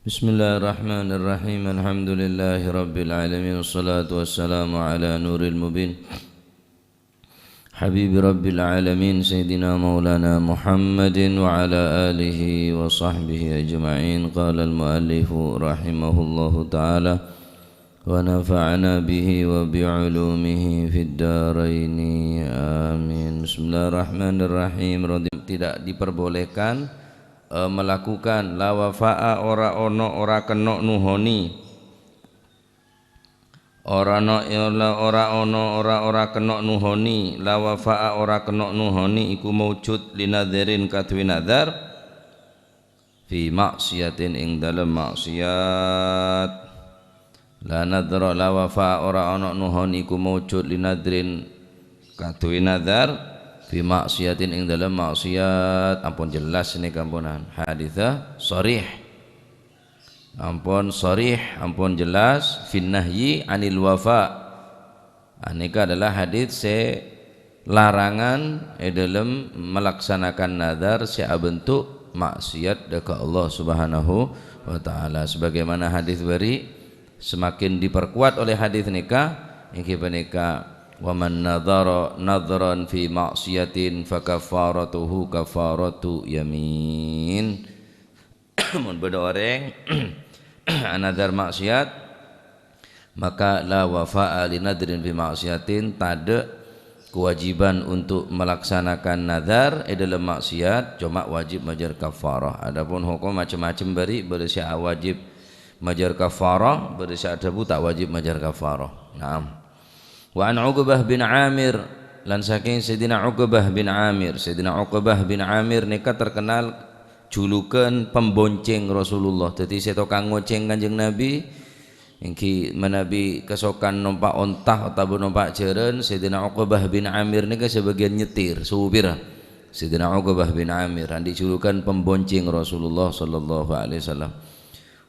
Bismillahirrahmanirrahim. Alhamdulillahi rabbil alamin. Wassalatu wassalamu ala nuril mubin Habibi rabbil alamin Sayyidina maulana Muhammadin wa ala alihi wa sahbihi ajma'in. Qala al-muallifu rahimahullahu ta'ala wa nafa'ana bihi wa bi'ulumihi fid daraini amin. Bismillahirrahmanirrahim. Tidak diperbolehkan melakukan la wafa'a ora ono ora kena nuhoni ora ono ora kena nuhoni la wafa'a ora kena nuhoni iku maujud linadhirin kadwi nadhar fi maksiatin ing dalem maksiat. La nadhara la wafa'a ora ono nuhoni iku maujud linadhirin kadwi nadhar fi maksiatin ing dalam maksiat. Ampun jelas ini kampunan haditha sharih, ampun sharih, ampun jelas fin nahyi anil wafa. Anika adalah hadits larangan dalam melaksanakan nazar bentuk maksiat dekat Allah Subhanahu wa taala. Sebagaimana hadis bari semakin diperkuat oleh hadis nikah iki penika wa man nadhara nadhran fi ma'siyatin fa kafaratuhu kafaratu yamin. Mun beda orang nazar maksiat maka la wafa'a li nadrin fi ma'siyatin, tada kewajiban untuk melaksanakan nazar dalam maksiat, cuma wajib majar kafarah. Adapun hukum macam-macam bari bersya wajib majar kafarah, bersya adabu tak wajib majar kafarah. Naam. Wa an Uqbah bin Amir, lan saking Sayyidina Uqbah bin Amir. Sayyidina Uqbah bin Amir nika terkenal julukan pembonceng Rasulullah. Dadi setokang ngoceng Kanjeng Nabi, engki menabi kesokan numpak ontah atau numpak jeren. Sayyidina Uqbah bin Amir nika sebagian nyetir supir. Sayyidina Uqbah bin Amir andi julukan pembonceng Rasulullah sallallahu alaihi wasallam.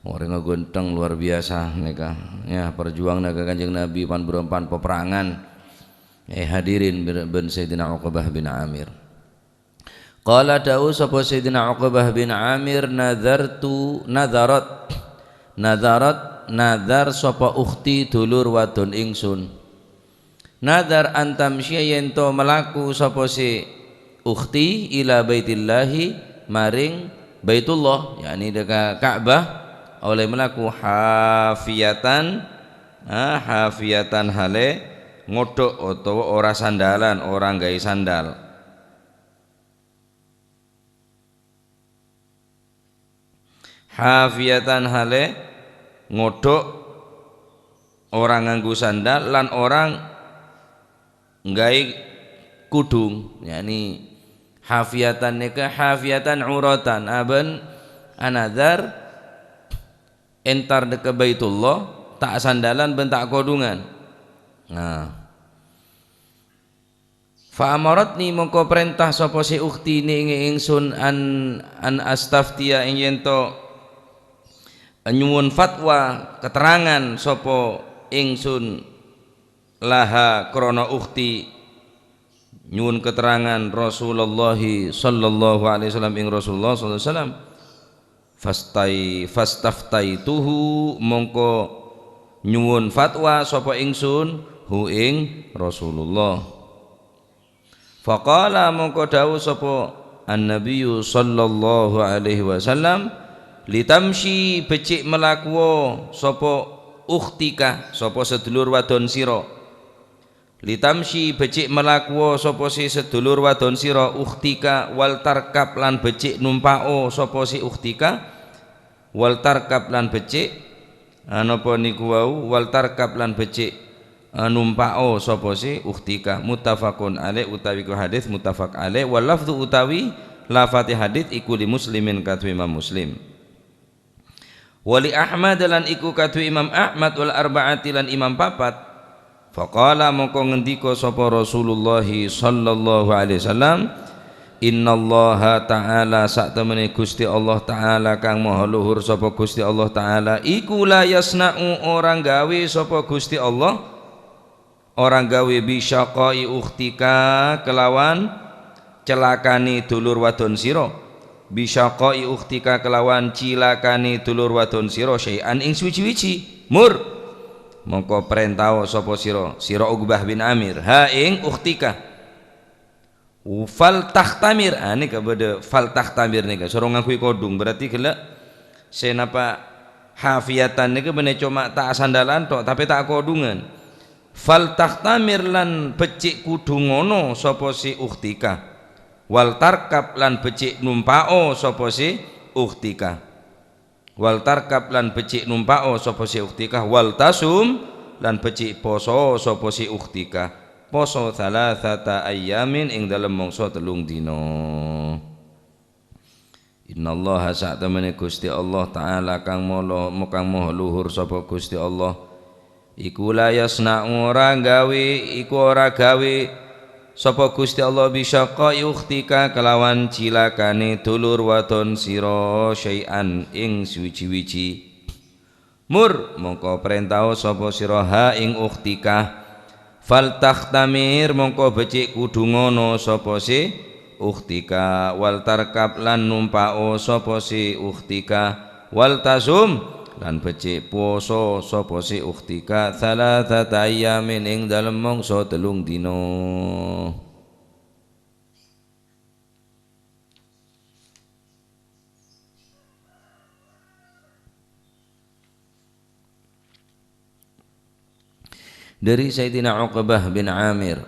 Orang ngegenteng luar biasa nika ya, perjuang naga Kanjeng Nabi pan berempan peperangan. Hadirin bin Sayyidina Uqbah bin Amir. Qala dawu sapa Sayyidina Uqbah bin Amir, nadar sapa ukhti dulur wadon ingsun. Nadar antamsya yento melaku sapa si ukhti ila baitillahi maring Baitullah, yakni dekat Ka'bah, oleh melaku hafiyatan hale ngodok utawa ora sandalan, orang gawe sandal. Hafiyatan hale ngodok orang nganggu sandal lan orang gawe kudung, yakni hafiyatan nika hafiyatan uratan aben anadar entar deke Baitullah tak sandalan bentak kodungan. Nah, fa amaratni mongko perintah sapa si ukhti ing ingsun an astaftiya ing yento nyuwun fatwa keterangan sapa ingsun laha krana ukhti nyuwun keterangan Rasulullah sallallahu alaihi wasallam ing Rasulullah sallallahu alaihi wasallam. Fastaftaituhu mongko nyuwun fatwa sapa ingsun hu ing Rasulullah. Faqala mongko dawuh sapa an-nabiyyu sallallahu alaihi wasallam, litamshi becik melaku sapa ukhtika sapa sedulur wadon sira. Litamshi becik melaku sapa si sedulur wadon sira ukhtika wal tarkab lan becik numpao sapa si ukhtika wal tarkab lan becik napa niku wau wal tarkab lan becik numpao sapa si ukhtika. Muttafaqun alaih utawi ku hadis muttafaq alaih wal lafdhu utawi lafati hadis iku li Muslimin kadwi Imam Muslim. Wali Ahmad lan iku kadwi Imam Ahmad wal arba'ati lan Imam papat. Faqala mongko ngendika sapa Rasulullah sallallahu alaihi wasallam, innallaha ta'ala sak temene Gusti Allah taala kang maha luhur sapa Gusti Allah taala iku la yasna'u orang gawe sapa Gusti Allah orang gawe bisyaqai ukhtika kelawan celakani dulur wadon sira, bisyaqai ukhtika kelawan cilakani dulur wadon sira syai'an ing suwi-wiji. Mur mongko perintah sapa sira Uqbah bin Amir ha ing ukhtika fal tahtamir. Ini kepada fal tahtamir nika sorong ngakui kodung berarti gelak senapa hafiatan nika bener cuma tak sandalan tok tapi tak kodungan. Fal tahtamir lan becik kudu ngono sapa si ukhtika, wal tarkab lan becik numpao sapa si ukhtika, wal tarkab lan becik numpao sapa si ukhtika, wal tasum lan becik poso sapa si ukhtika, poso thalathata ayyamin ing dalem mangsa 3 dina. Innallaha sa'tamane Gusti Allah taala kang maha luhur sapa Gusti Allah iku la yasna'u ora gawe iku ora gawe sapa Gusti Allah bisyaqai ukhtika kelawan cilakane dulur wadon sira syai'an ing suwi-wiji. Mur mongko perintah sapa sira ha ing ukhtika fal tahtamir mongko becik kudu ngono sapa si ukhtika, wal tarkab lan numpao sapa si ukhtika, wal tasum lan becik poso sapa si ukhtika thalathata ayyamin ing dalem mangsa 3 dina. Dari Sayyidina Uqbah bin Amir,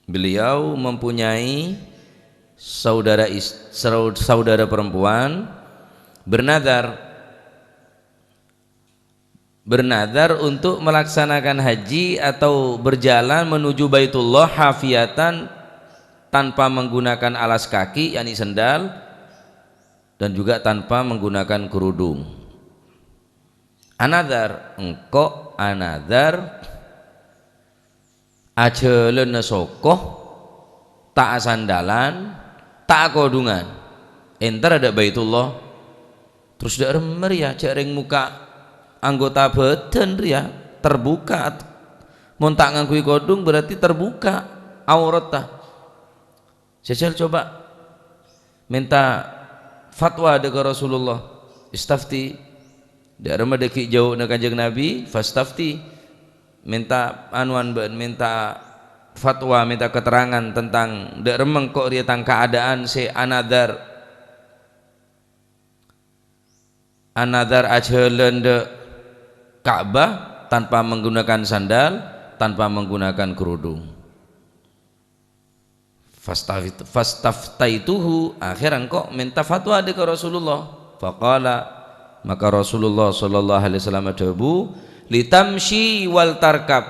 beliau mempunyai saudara perempuan bernadar untuk melaksanakan haji atau berjalan menuju Baitullah hafiatan tanpa menggunakan alas kaki yakni sendal dan juga tanpa menggunakan kerudung. Anadar engkau anadar ajelen sokoh tak sandalan tak kodungan enter ada Baitullah terus dak remer ya jaring muka anggota badan ria terbuka mun tak nganggo kodung berarti terbuka auratah. Jajal coba minta fatwa dari Rasulullah istafti darma deki jauh na Kanjeng Nabi fastafti minta anuan minta fatwa minta keterangan tentang dak remeng kok ria tang keadaan si anadar ajhelen de Ka'bah tanpa menggunakan sandal tanpa menggunakan kerudung. Fastaftaituhu akhiran kok minta fatwa dari Rasulullah. Faqala maka Rasulullah sallallahu alaihi wasallam dawu litamshi wal tarkab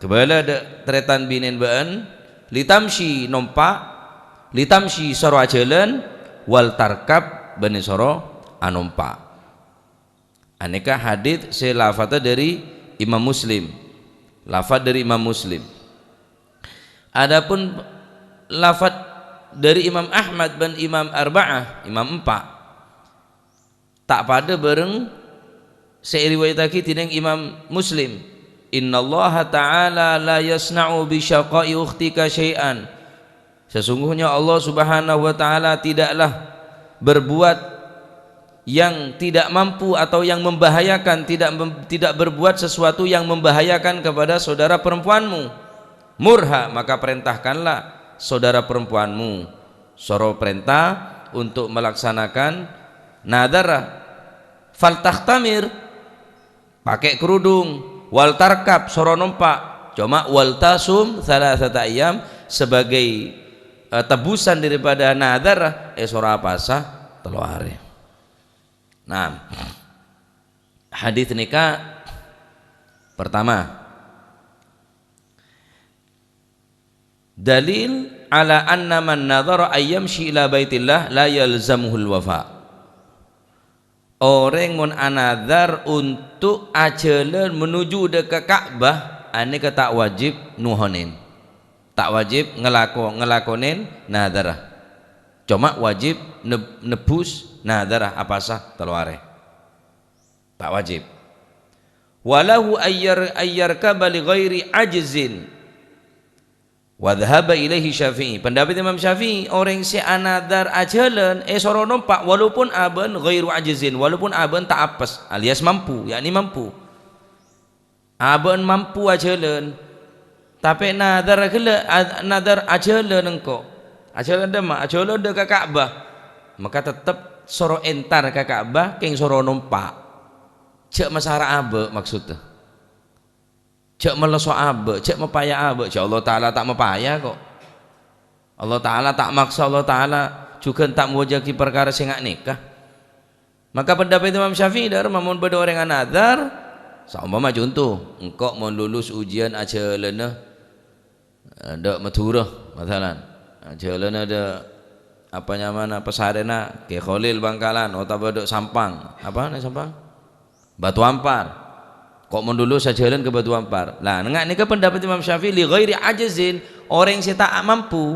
kebala de tretan binen baan litamshi numpak litamshi soro jalan wal tarkab bani soro anumpak. Aneka hadits selafata dari Imam Muslim, lafaz dari Imam Muslim. Adapun lafaz dari Imam Ahmad dan Imam Arba'ah, Imam 4 tak pada bareng seiriwayatake tineng Imam Muslim. Innallaha ta'ala la yasna'u bi syaqai ukhtika syai'an. Sesungguhnya Allah Subhanahu wa taala tidaklah berbuat yang tidak mampu atau yang membahayakan, tidak berbuat sesuatu yang membahayakan kepada saudara perempuanmu. Murha maka perintahkanlah saudara perempuanmu soro perintah untuk melaksanakan nadar fal tahtamir pakai kerudung, wal tarkab soro numpak, cuma wal tasum thalathata ayyam sebagai tebusan daripada nadar soro apasah 3 hari. Nah, hadis nikah pertama dalil ala anna man nadhara ayyamshi ila baitillah la yalzamuhul wafa. Orang mun anadhar untuk ajalan menuju ke Ka'bah ane ke tak wajib nuhonin, tak wajib ngelakonin nadharah, cuma wajib nebus nadharah apa sah teluare tak wajib. walahu ayyarkaba li ghairi ajzin wa dhahaba ilaihi Syafi'i. Pendapat Imam Syafi'i, orang si anadar ajalan soro numpak walaupun aben ghairu ajzin, walaupun aben tak apes alias mampu, yakni mampu. Aben mampu ajalan tapi nadar ajalan engkau. Ajalan demak, ajalan de ka Ka'bah. Maka tetap soro entar ka Ka'bah keng soro numpak. Cek masara abe maksudnya. Cek meleso abe, cek mepaya abe. Cek Allah Ta'ala tak mepaya kok. Allah Ta'ala tak maksa, Allah Ta'ala juga tak mewajaki perkara sing ngak nikah. Maka pendapat Imam Syafi'i dar mamun beda orang anadar, saumpama contoh, engkau mau lulus ujian ajalana ada Madura masalan. Ajalana ada apa nyaman apa sarena ke Khalil Bangkalan atau badok Sampang. Apa nih Sampang? Batu Ampar. Kok mendulu sajalan ke Batu Ampar. Lah nengak nika pendapat Imam Syafi'i li ghairi ajzin, orang yang tak mampu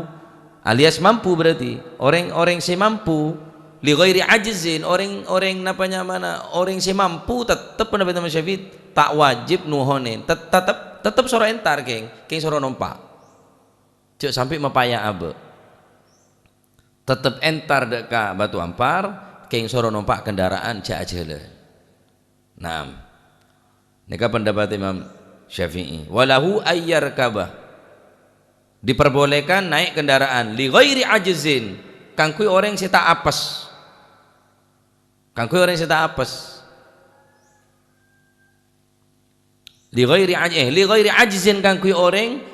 alias mampu berarti orang yang mampu li ghairi ajzin, orang napanya mana orang yang mampu tetap pendapat Imam Syafi'i tak wajib nuhonin, tetap soro entar keng soro nompak cek sampai mepaya abe tetap entar deka Batu Ampar keng soro nompak kendaraan cek ajalan. Nah nika pendapat Imam Syafi'i, walahu ayyarkabah, diperbolehkan naik kendaraan li ghairi ajzin kangkui orang sita apes, kangkui orang sita apes li ghairi ajzin kangkui orang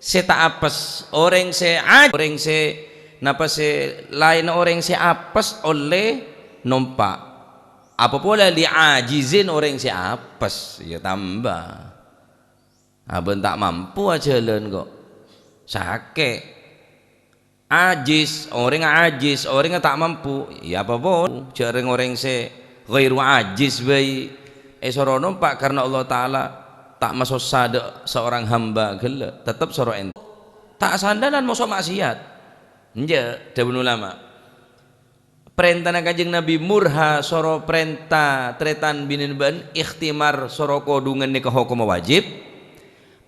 sita apes, orang se napa se lain orang se apes oleh numpak. Apa pula li ajizin orang si apes ya tambah. Aben tak mampu ajalan kok. Sakit. Ajiz, orang tak mampu. Ya apa pun jarang orang si ghairu ajiz bayi soro numpak karena Allah Ta'ala tak masuk sada seorang hamba gela tetap soro ent. Tak sandalan masuk maksiat. Nja dewan ulama. Perintah Kanjeng Nabi murha soro perintah tretan binin ban ikhtimar soro kodungan nikah hukum wajib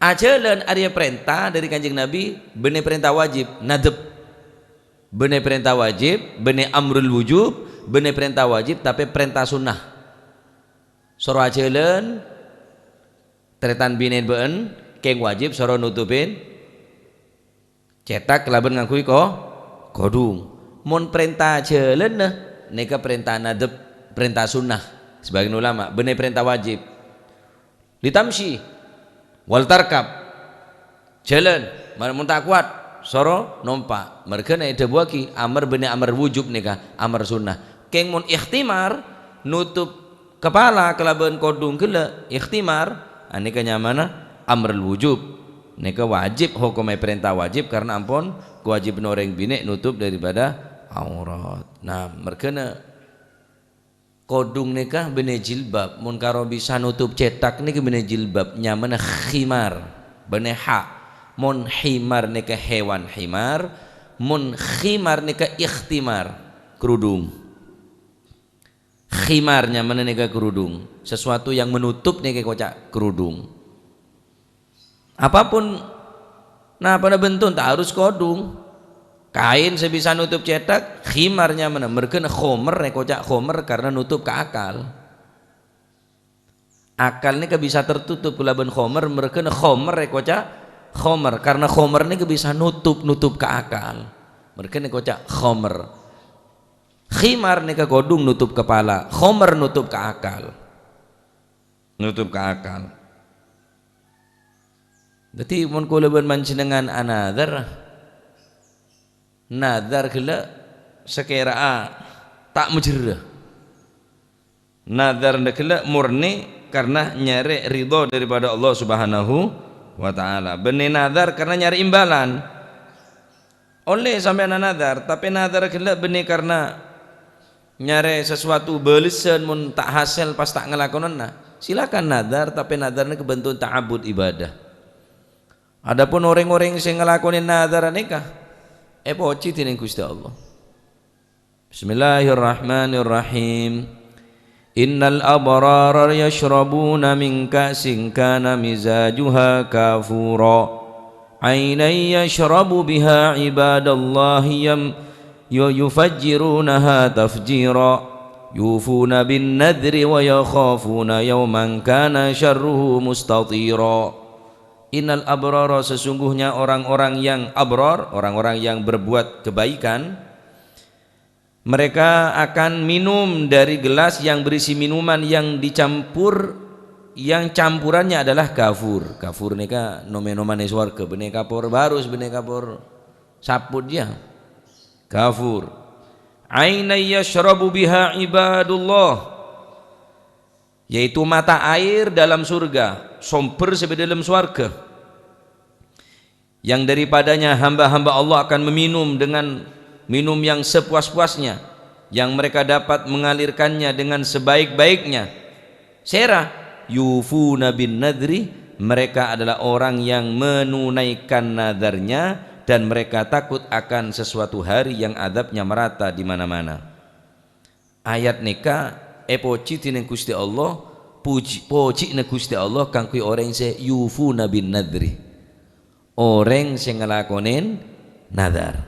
ajalan area perintah dari Kanjeng Nabi benih perintah wajib nadab benih perintah wajib benih amrul wujub benih perintah wajib tapi perintah sunnah soro ajalan tretan binin ban keng wajib soro nutupin cetak kelaban ngakui kodung. Mon perintah jalan nah neka perintah nadab perintah sunnah sebagian ulama benih perintah wajib ditamsi wal tarkab jalan mun tak kuat soro nompak mereka na ida buaki amar benih amar wujub neka amar sunnah keng mon ikhtimar nutup kepala kelaban kodung gila ikhtimar aneka nyamana amar wujub neka wajib hukumnya perintah wajib karena ampun kewajiban orang bini nutup daripada aurat. Nah mereka kodung nikah benih jilbab mun karo bisa nutup cetak nih benih jilbab nyaman khimar benih hak mun himar nikah hewan himar mun khimar nikah ikhtimar kerudung khimar nyaman nikah kerudung sesuatu yang menutup nikah kocak kerudung apapun nah pada bentuk tak harus kodung kain sebisa nutup cetak khimarnya mana mereka khomer kocak khomer karena nutup ke akal ini bisa tertutup kulaban khomer mereka khomer kocak khomer karena khomer ini bisa nutup ke akal mereka kocak khomer khimar nih kodung nutup kepala khomer nutup ke akal jadi mun kulaban mancinengan anadar nadar gila sekira tak mujarrah nadar gila murni karena nyari ridho daripada Allah Subhanahu wa ta'ala benih nadar karena nyari imbalan oleh sampai nadar tapi nadar gila benih karena nyari sesuatu belisan mun tak hasil pas tak ngelakonan silakan nadar tapi nadarnya kebentuk ta'abud ibadah adapun orang-orang yang ngelakonin nadar nikah pocit ini Gusti Allah. Bismillahirrahmanirrahim. Innal abrara yashrabuna min ka'sin kana mizajuha kafura aynan yashrabu biha ibadallahi yufajjirunaha tafjira yufuna bin nadri wa yakhafuna yawman kana syarruhu mustatira. Innal abrara, sesungguhnya orang-orang yang abrar, orang-orang yang berbuat kebaikan, mereka akan minum dari gelas yang berisi minuman yang dicampur, yang campurannya adalah kafur. Kafur nika nomen-nomane swarga, bene kapur barus, bene kapur saput dia. Kafur. Aina yashrabu biha ibadullah, yaitu mata air dalam surga, sumber sebagai dalam surga, yang daripadanya hamba-hamba Allah akan meminum dengan minum yang sepuas-puasnya, yang mereka dapat mengalirkannya dengan sebaik-baiknya. Sera yufuna bin nadri, mereka adalah orang yang menunaikan nadarnya, dan mereka takut akan sesuatu hari yang adabnya merata di mana-mana. Ayat nika poci tine Gusti Allah, poci ne Gusti Allah kang kuwi orang se yufuna bin nadri, orang sing ngelakonin nadar.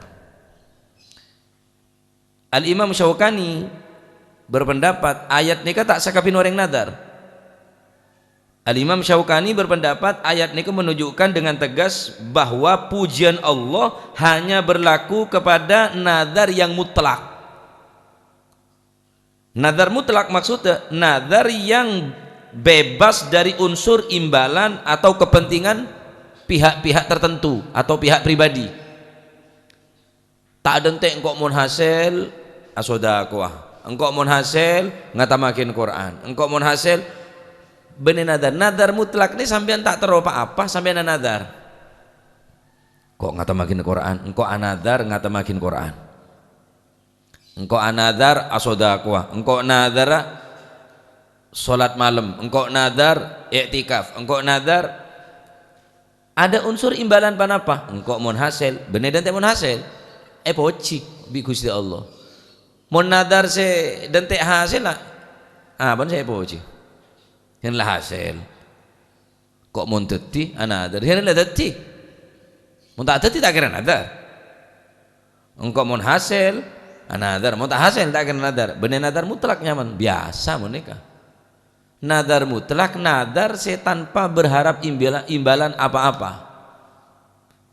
Al-Imam Syaukani berpendapat ayat nika tak sakapin orang nadar. Al-Imam Syaukani berpendapat ayat nika menunjukkan dengan tegas bahwa pujian Allah hanya berlaku kepada nadar yang mutlak. Nadar mutlak maksudnya nadar yang bebas dari unsur imbalan atau kepentingan pihak-pihak tertentu atau pihak pribadi. Tak ada entek engkau mun hasil asodakwah, engkau mun hasil ngatamakin Quran, engkau mun hasil benih nadar. Nadar mutlak ini sampean tak tahu apa-apa, sampean nadar kok ngatamakin Quran, engkau anadar ngatamakin Quran, engkau anadar asodakwah, engkau nadar sholat malam, engkau nadar i'tikaf, engkau nadar ada unsur imbalan panapa, engkau mun hasil benih dan mun hasil poci bi Gusti Allah. Mun nadar se dente hasil lah, ban saya poci yang lah hasil. Kok mun teti anadar yang lah teti, mun tak teti tak kira nadar. Engkau mun hasil anadar, mun tak hasil tak kira nadar. Bener nadar mutlak nyaman biasa mun nikah. Nadar mutlak nadar se tanpa berharap imbalan apa-apa.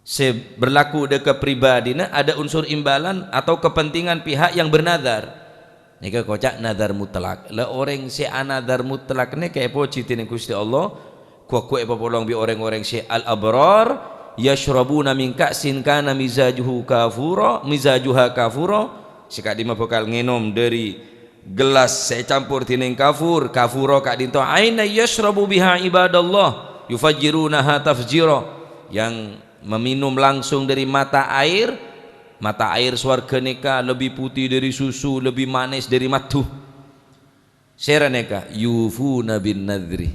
Se berlaku dekat pribadina ada unsur imbalan atau kepentingan pihak yang bernadar. Nika kocak nadar mutlak. Le orang se anadar mutlak ne kayak po citin Gusti Allah. Kuak popolong bi orang-orang se al abrar yashrabuna min ka'sin kana mizajuha kafura. Sika di bakal nginum dari gelas saya campur tining kafur. Kafura kak dinto aina yashrabu biha ibadallah yufajjirunaha tafjira, yang meminum langsung dari mata air swarga neka lebih putih dari susu, lebih manis dari madu. Sera neka yufuna bin nadri,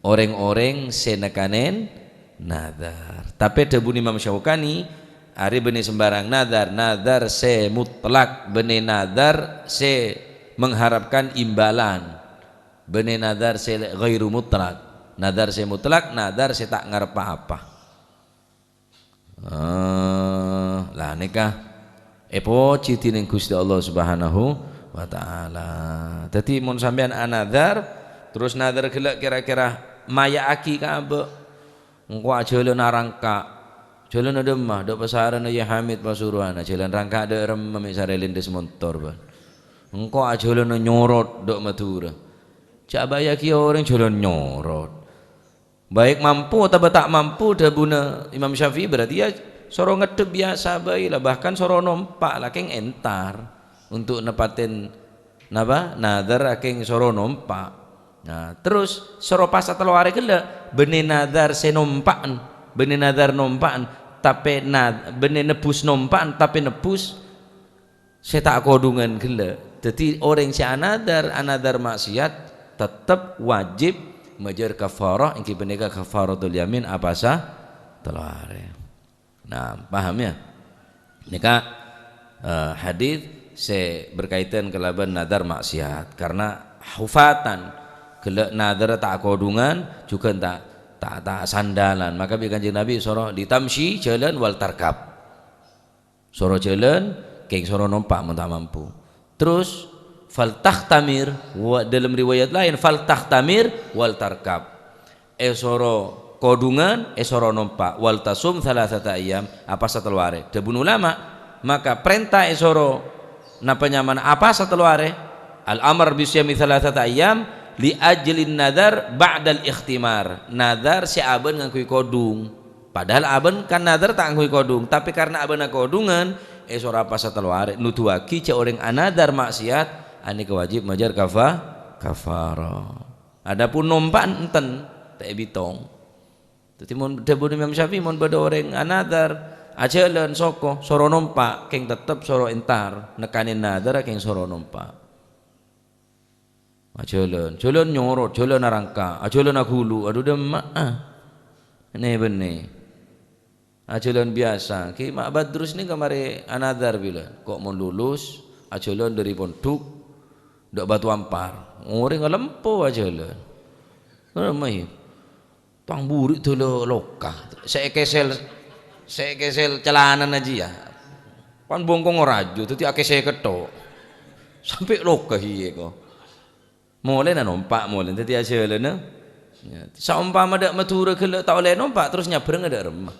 orang-orang senekanen nadar. Tapi debun Imam Syaukani ari benih sembarang nadar se mutlak, benih nadar se mengharapkan imbalan, benih nadar se ghairu mutlak, nadar se mutlak, nadar se tak ngarep apa. Lah nikah poci tining Gusti Allah Subhanahu wa taala. Dadi mun sampean anadar terus nadar gelek kira-kira maya aki ka abe engko ajeulun narangka jalan ada mah do pasaran ya Hamid Pasuruan jalan rangka ada remem sarelin des motor ban engko ajeulun nyorot do Madura cak baya ki orang jalan nyorot. Baik mampu atau tak mampu dabuna Imam Syafi'i berarti ya soro ngedep biasa bae lah, bahkan soro nompak laking entar untuk nepatin napa nadar aking soro nompak. Nah terus soro pas atau hari gila benih nadar senompaan, benih nadar nompaan tapi benih nebus nompaan tapi nebus saya tak kodungan gila. Jadi orang si anadar maksiat tetap wajib majar kafarah ingki beneka kafaratul yamin apa sah telare. Nah paham ya hadis berkaitan kelaban nadar maksiat, karena hufatan gelek nadar tak kodungan juga tak sandalan. Maka bi Kanjeng Nabi soro ditamsi jalan wal tarkab, soro jalan keng soro numpak mun tak mampu. Terus fal tahtamir, dalam riwayat lain fal tahtamir wal tarkab, soro kodungan soro numpak, wal tasum salasata ayyam apa satelware. Debun ulama maka perintah soro napa nyaman apa satelware, al amr bisyami salasata ayyam li ajlin nadar ba'dal ikhtimar. Nadar si aben ngangkui kodung, padahal aben kan nadar tak ngangkui kodung, tapi karena aben kodungan sora apa satelware nutuaki ce orang anadar maksiat ani kewajib majar kafara. Adapun numpak enten tak bitong. Dadi mun debun Imam Syafi'i mun beda orang anadar ajalan soko soro numpak keng tetep soro entar nekanin nadar keng soro numpak. Jalan nyorot, jalan arangka, jalan agulu, aduh demak ini benih. Jalan biasa. Ki mak Badrus ni kamari anadar bila kok mau lulus, jalan dari pondok, dak batu ampar, orang ngelempo jalan. Ramai, tang burik tu lokah. Saya kesel celanan aja ya. Pan bongkong oraju, tu tiak kesel ketok, sampai lokah hiye ko. Mulai na numpak mulai tadi aja le na. Saumpama dak matura kelak tak oleh numpak terus nyabreng ada remah.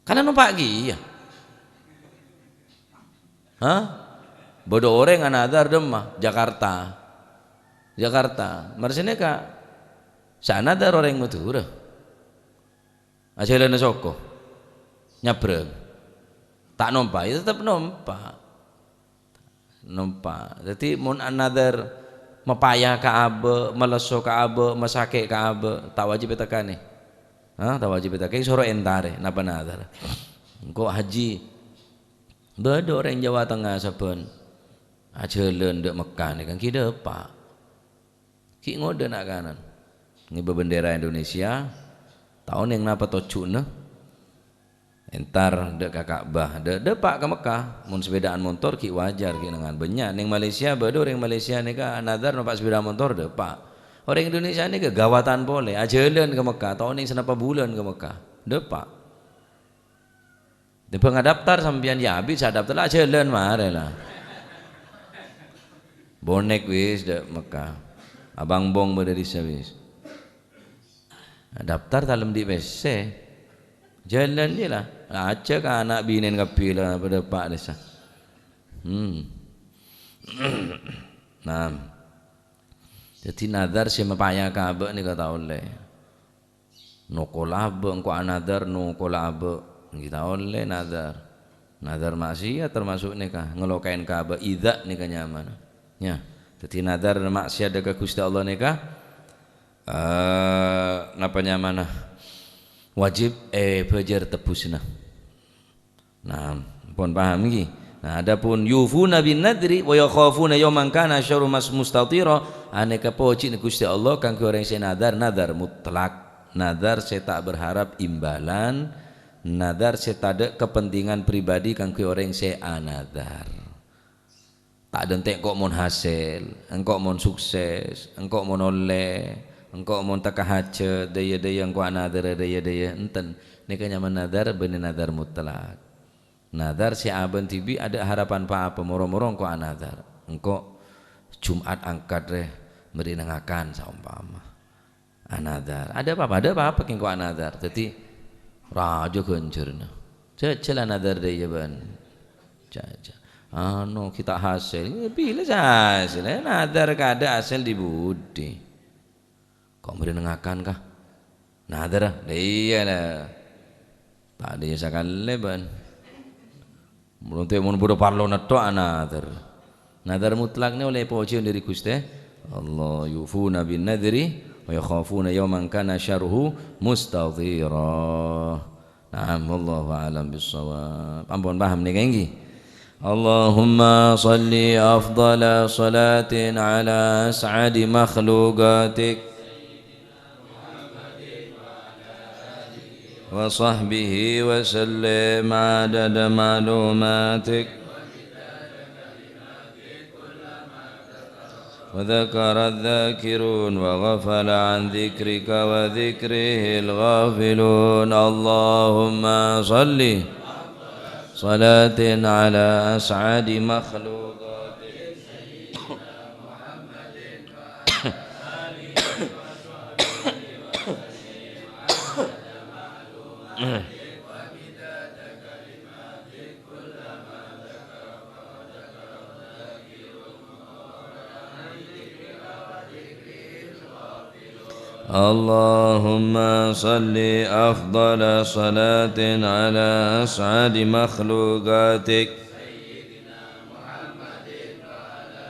Karena numpak gi ya. Hah? Bodoh orang anadar demah Jakarta. Marsine ka sana ada orang matura. Aja le na soko. Nyabreng. Tak numpak, ya tetap numpak. Jadi mun another mepayah ka abe, meleso ka abe, masake ka abe, tak wajib tekan nih. Tak wajib tekan soro entare napa nadar. Engko haji bedo orang Jawa Tengah saben ajeuleun dek Mekah nih kan ki depak. Ki ngode nak kanan. Ini bendera Indonesia tahun yang napa tocuna entar dek Ka'bah depak ke Mekah mun sepedaan motor ki wajar ki dengan banyak ning Malaysia bedo orang Malaysia ni ka nadar numpak sepeda motor depak, orang Indonesia ni ke gawatan boleh ajeun ke Mekah tahun ning senapa bulan ke Mekah depak de pengadaptar sampean ya habis adaptar ajeun mare lah bonek wis dek Mekah abang bong berdiri wis adaptar dalam di WC jalan je lah aja kan anak binin kapila pada pak desa. Nah, jadi nadar si mapaya kabe ni kata oleh. Nokolabe engko anadar nokolabe kita oleh nadar maksiat termasuk nikah ngelokain kabe idza nikah nyaman. Ya, jadi nadar maksiat dekat Gusti Allah nikah napa nyaman wajib belajar tebusna. Nah, pun paham iki. Nah, adapun yufuna bin nadri wa yakhafuna yawman kana syarru mustatira, aneka poci ni Gusti Allah kang orang se nadar mutlak. Nadar saya tak berharap imbalan, nadar saya tak ada kepentingan pribadi kang orang se anadar. Tak dentek kok mon hasil, engkau mon sukses, engkau mon oleh, engkau mon takah hajat, daya engkau anadar daya enten. Nika nyaman nadar bener nadar mutlak. Nadar si aben tibi ada harapan apa moro-moro engkau anadar. Engkau Jumat angkat deh beri nengakan saumpama. Anadar. Ada apa engkau anadar. Jadi rajo kencurna. Cecela nadar deh ya ban. Caca. Kita hasil. Bila hasil? Nadar kada hasil di budi. Kau beri nengakan kah? Nadar. Iya lah. Tak ada sekali ban. Mulai mun bodo parlo nato anadar. Nadar mutlaknya oleh pojian dari Gusti Allah yufuna bin nadri wa yakhafuna yawman kana syarruhu mustadhira. Naam wallahu a'lam bissawab. Ampun paham nih kengki. Allahumma salli afdala salatin ala as'adi makhluqatik wa sahbihi wa sallim adada ma'lumatik وذكر الذاكرون وغفل عن ذكرك وذكره الغافلون. اللهم صل صلاة على أسعد مخلوقاتك سيدنا محمد وآله وصحبه وسلم عدد معلوماتك ومداد كلماتك كلما ذكرك وذكر الذاكرون عن ذكرك وذكره الغافلون. اللهم صل أفضل صلاة على أسعد مخلوقاتك سيدنا محمد وعلى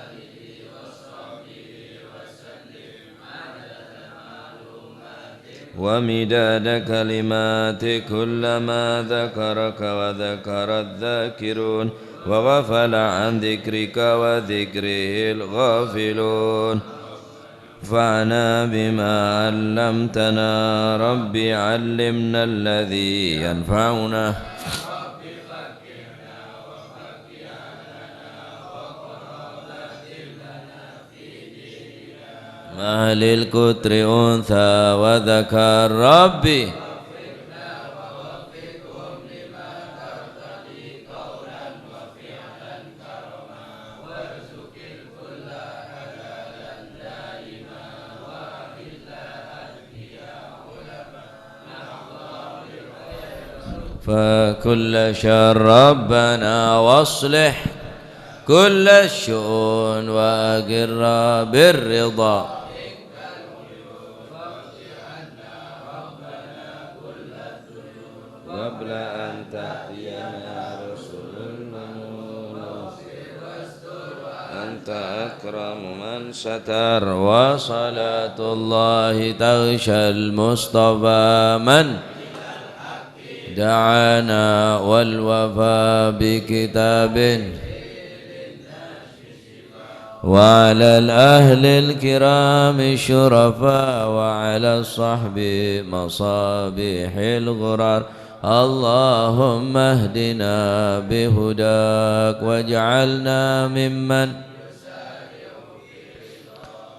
آله وصحبه وسلم عدد معلوماتك ومداد كلماتك كلما ذكرك وذكر الذاكرون وغفل عن ذكرك وذكره الغافلون. فانا بما علمتنا رب علمنا الذي ينفعنا رب فكرنا وفكرنا وقرابات لنا في ديننا ما للكتر أنثى وذكر ربي فكل شر ربنا واصلح كل الشؤون وأقر بالرضا قبل أن تأتينا رسل المنون أنت أكرم من ستر وصلاة الله تغشى المصطفى من دعانا والوفاء بكتاب وعلى الأهل الكرام الشرفاء وعلى الصحب مصابيح الغرار. اللهم اهدنا بهداك واجعلنا ممن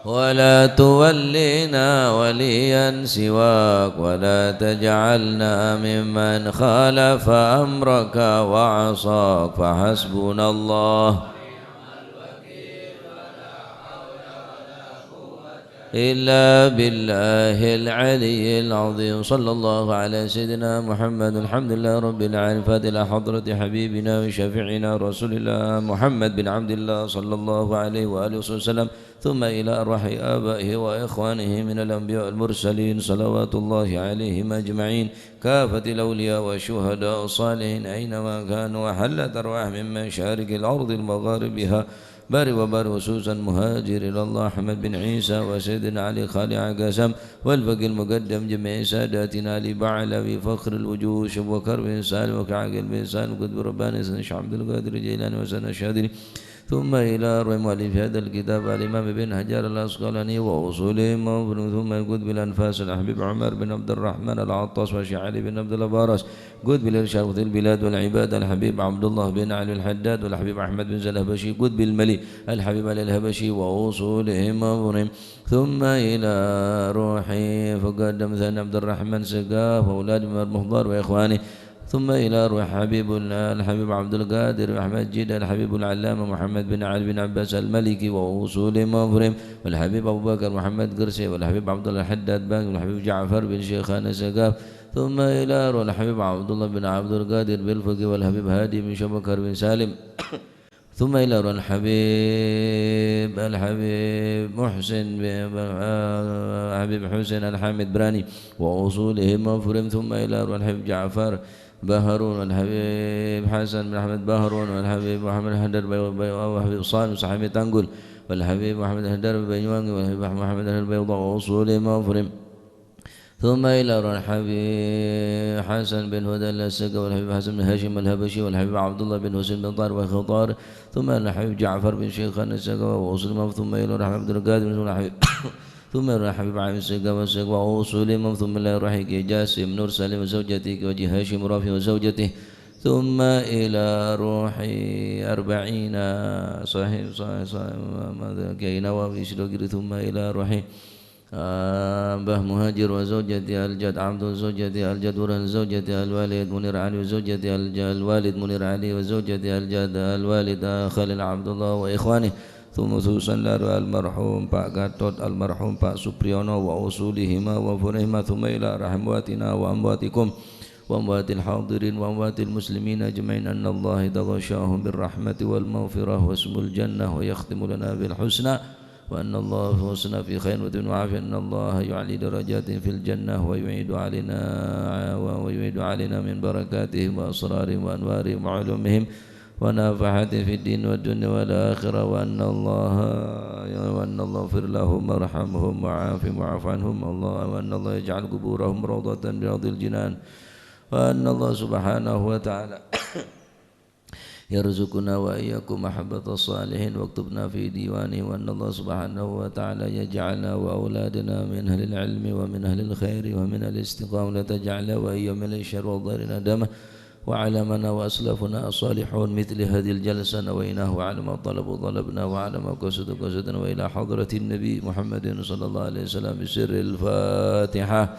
ولا تولينا وليا سواك ولا تجعلنا ممن خالف أمرك وعصاك فحسبنا الله إلا بالله العلي العظيم. صلى الله على سيدنا محمد. الحمد لله رب العالمين. فاتحة حضرة حبيبنا وشفيعنا رسول الله محمد بن عبد الله صلى الله عليه وآله وسلم، ثم إلى أرواح آبائه وإخوانه من الأنبياء والمرسلين صلوات الله عليهم أجمعين، كافة الأولياء والشهداء الصالحين أينما كانوا، وحلت أرواح من مشارق الأرض المغاربها باري وباري، وسوسا مهاجر إلى الله أحمد بن عيسى وسيدنا علي خالي عقاسم والبقي المقدم جميع ساداتنا لبعلوي فخر الوجوه شبو كرب بن سالم وكعقل بن سالم قطب رباني سنش عبد القادر جيلاني وسنة الشاذلي، ثم إلى أروع مؤلف هذا الكتاب الإمام بن حجر العسقلاني وأصولهم، ثم يقود بالأنفاس الحبيب عمر بن عبد الرحمن العطاس وشعالي بن عبد البارس، قود بالإرشاد في البلاد والعباد الحبيب عبد الله بن علي الحداد والحبيب أحمد بن زلهبشي، قود بالملي الحبيب علي الهبشي وأصولهم وأمرهم، ثم إلى روحي فقدم ثاني عبد الرحمن سقاف وأولاد المهضار وإخوانه، ثم إلى روح حبيب الحبيب عبد القادر أحمد جيد الحبيب العلامة محمد بن علي بن عباس الملكي ووصول مفرم، والحبيب أبو بكر محمد قرسي، والحبيب عبد الله الحداد باقي، والحبيب جعفر بن شيخان سقاف، ثم إلى روح الحبيب عبد الله بن عبد القادر بالفقي، والحبيب هادي بن شبكر بن سالم ثم إلى روح الحبيب محسن حبيب حسين الحامد براني ووصوله مفرم، ثم إلى روح الحبيب جعفر بهرون، والحبيب حسن بن أحمد بهرون، والحبيب محمد هدر والحبيب صالح صحابي تنقل، والحبيب محمد هدر بيوان، والحبيب محمد هدر بيضاء ووصوله مفرم، ثم إلى روح الحبيب حسن بن هدى السقا، والحبيب حسن بن هاشم الهبشي، والحبيب عبد الله بن حسين بن طارق وخطار، ثم إلى الحبيب جعفر بن شيخان السقا ووصول، ثم إلى روح عبد القادر بن الحبيب ثم إلى الحبيب عامر السقا والسقا ووصول، ثم إلى روح جاسم نور سالم وزوجته وجه هاشم رافي وزوجته، ثم إلى روح 40 صاحب كي نوافي شلوكر ثم إلى روح باه مهاجر وزوجته الجد عبد وزوجته الجد ورن زوجته الوالد منير علي وزوجته الوالد منير علي وزوجته الجد الوالد خالد عبد الله وإخوانه ثم صلى المرحوم Pak Gatot المرحوم Pak Supriyono وأصولهما وفرهما ثم إلى رحماتنا وأمواتكم وأموات الحاضرين وأموات المسلمين أجمعين أن الله يتغشاهم بالرحمة والمغفرة واسم الجنة ويختم لنا بالحسنى وأن الله فوزنا في خير وعافية أن الله يعلي درجات في الجنة ويعيد علينا من بركاتهم وأسرارهم وأنوارهم وعلومهم ونفحاتهم في الدين والدنيا والآخرة وأن الله يغفر لهم وارحمهم وعافهم واعف عنهم وأن الله يجعل قبورهم روضة من رياض الجنان وأن الله سبحانه وتعالى يرزقنا وإياكم محبة الصالحين واكتبنا في ديوانه وأن الله سبحانه وتعالى يجعلنا وأولادنا من أهل العلم ومن أهل الخير ومن الاستقامة لا تجعلنا وإياهم من الشر والضر ندمه وعلمنا وأسلافنا الصالحون مثل هذه الجلسة نويناه وعلى ما طلبنا وعلى ما قصدنا وإلى حضرة النبي محمد صلى الله عليه وسلم بسر الفاتحة.